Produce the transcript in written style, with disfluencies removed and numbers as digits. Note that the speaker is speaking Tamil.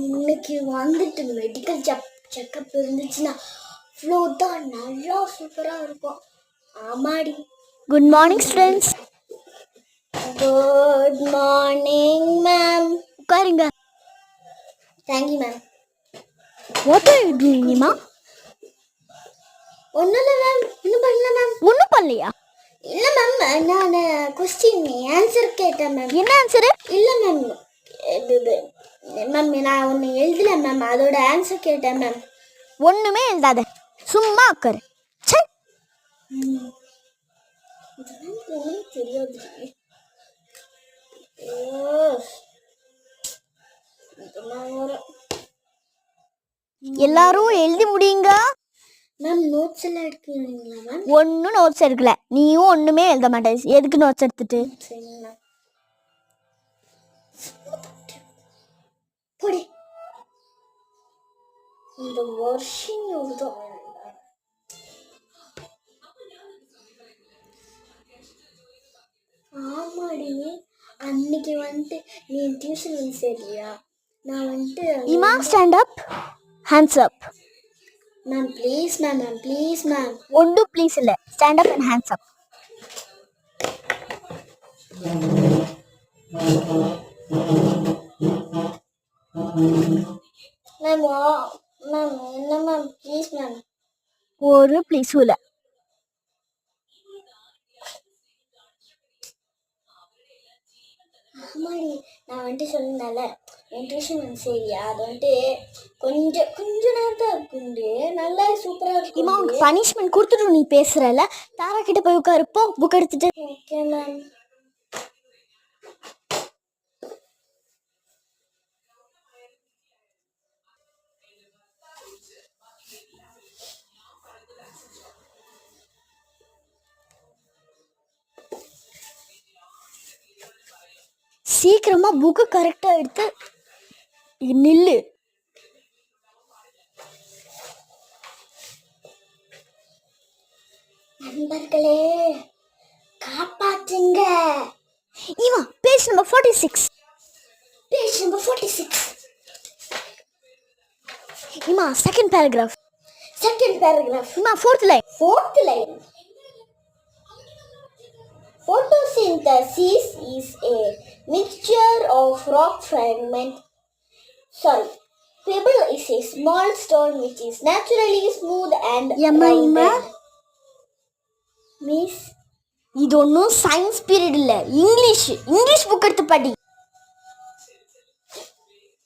இன்னைக்கு வந்துட்டு மெடிக்கல் செக்கப் இருந்துச்சுன்னா அவ்வளோதான் நல்லா சூப்பராக இருக்கும். ஆமாடி. Good morning students. Good morning ma'am. உட்காருங்க. Thank you ma'am. What are you doing இமா? ஒன்றும் இல்லை மேம். இன்னும் பண்ணல மேம். ஒன்றும் பண்ணலையா? இல்லை மேம், நான் கொஸ்டின் ஆன்சர் கேட்டேன் மேம். என்ன ஆன்சரு? இல்லை மேம், மேம் நான் ஒன்று எழுதலை மேம், அதோட ஆன்சர் கேட்டேன் மேம். ஒன்றுமே எழுதாத, சும்மா உட்காரு. சே, இதெல்லாம் தெரியாது. எல்லாரும் எழுதி முடியுங்க மேம். நோட்ஸ் எல்லாம் எடுக்கிறீங்களா மேம்? ஒன்றும் நோட்ஸ் எடுக்கல. நீயும் ஒன்றுமே எழுத மாட்டேன். எதுக்கு நோட்ஸ் எடுத்துட்டு? சரிங்களா. போடி. இந்த வருஷம் எழுதும். ஆமாடி, அன்னைக்கு வந்துட்டு நீ டியூஷன் வந்து சரியா? நான் வந்துட்டு இமா stand up, hands up. Ma'am please ma'am, ma'am please ma'am. ஒன்றும் ப்ளீஸ் இல்லை, stand up and hands up. Ma'am ma'am என்ன மேம், ப்ளீஸ் மேம். ஒரு ப்ளீஸும் இல்லை. ஆமாடி, நான் வந்துட்டு சொன்னேன்ல என் டியூஷன் வந்து சரியா, அது வந்துட்டு கொஞ்ச நேரம் தான் இருக்குண்டு, நல்லா சூப்பராக இருக்கும். இமா உனக்கு பனிஷ்மெண்ட் கொடுத்துட்டு நீ பேசுறல, தாரா கிட்ட போய் உட்காருப்போ, புக் எடுத்துட்டு. Okay ma'am. சீக்கிரமா புக்கு கரெக்டா எடுத்து நில்லு. நண்பர்களே காப்பாற்றுங்க. இமா பேஜ் நம்பர் 46. Page number 46. இமா செகண்ட் பேராகிராஃப். Second paragraph. இமா fourth line. Fourth line. Photosynthesis is a mixture of rock fragment. Pebble is a small stone which is naturally smooth and rounded. Miss, இது ஒன்றும் சயின்ஸ் பீரியட் இல்லை, இங்கிலீஷ் புக் எடுத்து படி.